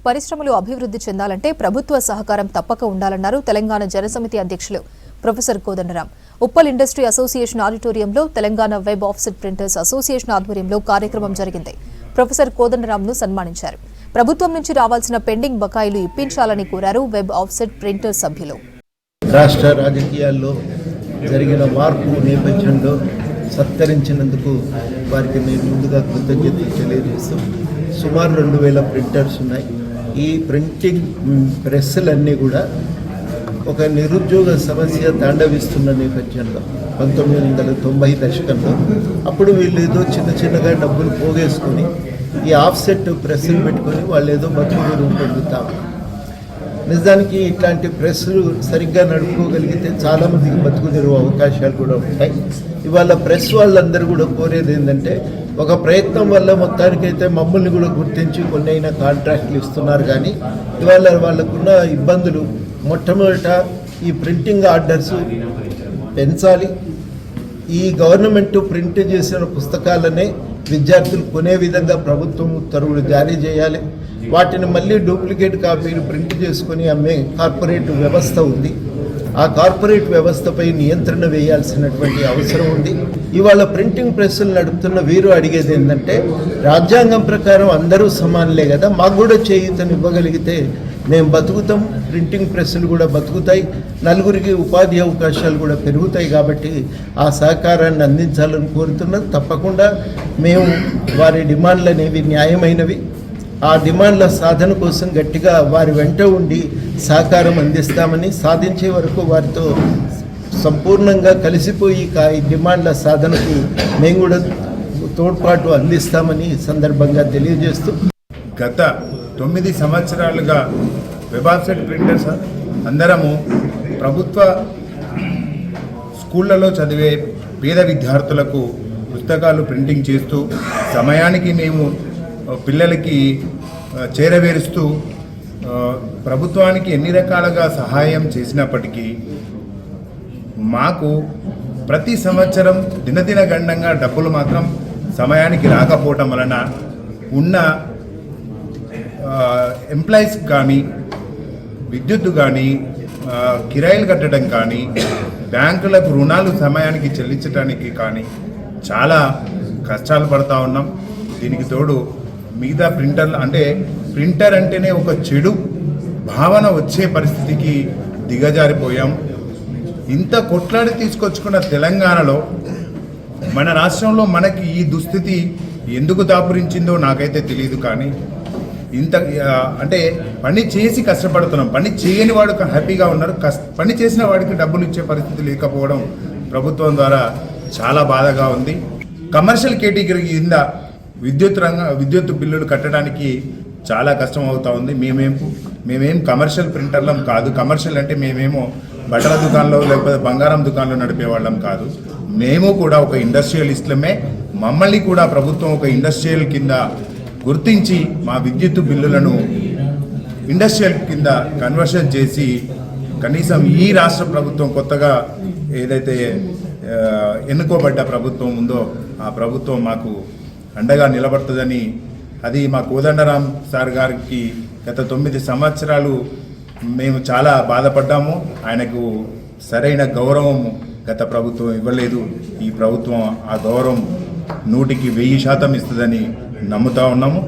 పరిశ్రమలు అభివృద్ధి చెందాలంటే ప్రభుత్వ సహకారం తప్పక ఉండాలన్నారు తెలంగాణ జనసమితి అధ్యక్షులు professor Kodandaram. Uppal industry association ఆడిటోరియంలో Telangana web offset printers association ఆధ్వర్యంలో కార్యక్రమం జరిగింది. ప్రొఫెసర్ కోదండరాంను సన్మానించారు. ప్రభుత్వం నుంచి రావాల్సిన పెండింగ్ బకాయిలు ఇప్పించాలని కోరారు వెబ్ ఆఫ్సెట్ ప్రింటర్స్ సభ్యులు. రాష్ట్ర రాజకీయాల్లో జరిగిన మార్పు నేపథ్యంలో సత్కరించినందుకు వారికి నేను ముందుగా కృతజ్ఞతలు తెలియజేస్తూ సుమారు 2000 ప్రింటర్స్ ఉన్నాయి. ఈ ప్రింటింగ్ ప్రెస్సులన్నీ కూడా ఒక నిరుద్యోగ సమస్య తాండవిస్తున్న నేపథ్యంలో 1990 దశకంలో అప్పుడు వీళ్ళు ఏదో చిన్నగా డబ్బులు పోగేసుకొని ఈ ఆఫ్సెట్ ప్రెస్సులు పెట్టుకొని వాళ్ళు ఏదో బతుకు పొందుతారు. నిజానికి ఇట్లాంటి ప్రెస్సులు సరిగ్గా నడుపుకోగలిగితే చాలామందికి బతుకు తెరువు అవకాశాలు కూడా ఉంటాయి. ఇవాళ ప్రెస్ వాళ్ళందరూ కూడా కోరేది ఏంటంటే ఒక ప్రయత్నం వల్ల మొత్తానికైతే మమ్మల్ని కూడా గుర్తించి కొన్ని అయినా కాంట్రాక్ట్లు ఇస్తున్నారు. కానీ ఇవాళ వాళ్ళకున్న ఇబ్బందులు మొట్టమొదట ఈ ప్రింటింగ్ ఆర్డర్స్ పెంచాలి. ఈ గవర్నమెంట్ ప్రింట్ చేసిన పుస్తకాలనే విద్యార్థులు కొనే విధంగా ప్రభుత్వం ఉత్తర్వులు జారీ చేయాలి. వాటిని మళ్ళీ డూప్లికేట్ కాపీలు ప్రింట్ చేసుకొని అమ్మే కార్పొరేట్ వ్యవస్థ ఉంది. ఆ కార్పొరేట్ వ్యవస్థపై నియంత్రణ వేయాల్సినటువంటి అవసరం ఉంది. ఇవాళ ప్రింటింగ్ ప్రెస్సులు నడుపుతున్న వీరు అడిగేది ఏంటంటే రాజ్యాంగం ప్రకారం అందరూ సమానులే కదా, మాకు కూడా చేయూతనివ్వగలిగితే మేము బతుకుతాం, ప్రింటింగ్ ప్రెస్సులు కూడా బతుకుతాయి, నలుగురికి ఉపాధి అవకాశాలు కూడా పెరుగుతాయి. కాబట్టి ఆ సహకారాన్ని అందించాలని కోరుతున్నది. తప్పకుండా మేము వారి డిమాండ్లు అనేవి న్యాయమైనవి. ఆ డిమాండ్ల సాధన కోసం గట్టిగా వారి వెంట ఉండి సహకారం అందిస్తామని, సాధించే వరకు వారితో సంపూర్ణంగా కలిసిపోయి ఈ డిమాండ్ల సాధనకు మేము కూడా తోడ్పాటు అందిస్తామని సందర్భంగా తెలియజేస్తూ, గత 9 సంవత్సరాలుగా వెబ్ ఆఫ్సెట్ ప్రింటర్స్ అందరము ప్రభుత్వ స్కూళ్ళలో చదివే పేద విద్యార్థులకు పుస్తకాలు ప్రింటింగ్ చేస్తూ సమయానికి మేము పిల్లలకి చేరవేరుస్తూ ప్రభుత్వానికి ఎన్ని రకాలుగా సహాయం చేసినప్పటికీ మాకు ప్రతి సంవత్సరం దినదిన గండంగా డబ్బులు మాత్రం సమయానికి రాకపోవటం వలన ఉన్న ఎంప్లాయీస్ కానీ, విద్యుత్తు కానీ, కిరాయిలు కట్టడం కానీ, బ్యాంకులకు రుణాలు సమయానికి చెల్లించడానికి కానీ చాలా కష్టాలు పడుతూ ఉన్నాం. దీనికి తోడు మిగతా ప్రింటర్లు అంటే ప్రింటర్ అంటేనే ఒక చెడు భావన వచ్చే పరిస్థితికి దిగజారిపోయాం. ఇంత కొట్లాడి తీసుకొచ్చుకున్న తెలంగాణలో మన రాష్ట్రంలో మనకి ఈ దుస్థితి ఎందుకు దాపురించిందో నాకైతే తెలియదు. కానీ ఇంత అంటే పని చేసి కష్టపడుతున్నాం, పని చేయని వాడు హ్యాపీగా ఉన్నారు, పని చేసిన వాడికి డబ్బులు ఇచ్చే పరిస్థితి లేకపోవడం ప్రభుత్వం ద్వారా చాలా బాధగా ఉంది. కమర్షియల్ కేటగిరీ కింద విద్యుత్ బిల్లులు కట్టడానికి చాలా కష్టం అవుతూ ఉంది. మేమేం కమర్షియల్ ప్రింటర్లం కాదు. కమర్షియల్ అంటే మేమేమో బట్టల దుకాణంలో లేకపోతే బంగారం దుకాణంలో నడిపే వాళ్ళం కాదు. మేము కూడా ఒక ఇండస్ట్రియలిస్టులమే. మమ్మల్ని కూడా ప్రభుత్వం ఒక ఇండస్ట్రియల్ కింద గుర్తించి మా విద్యుత్ బిల్లులను ఇండస్ట్రియల్ కింద కన్వర్షన్ చేసి కనీసం ఈ రాష్ట్ర ప్రభుత్వం కొత్తగా ఏదైతే ఎన్నుకోబడ్డ ప్రభుత్వం ఉందో ఆ ప్రభుత్వం మాకు అండగా నిలబడుతుందని, అది మా కోదండరాం సార్ గారికి గత 9 సంవత్సరాలు మేము చాలా బాధపడ్డాము. ఆయనకు సరైన గౌరవం గత ప్రభుత్వం ఇవ్వలేదు. ఈ ప్రభుత్వం ఆ గౌరవం 100కి 1000% ఇస్తుందని నమ్ముతా ఉన్నాము.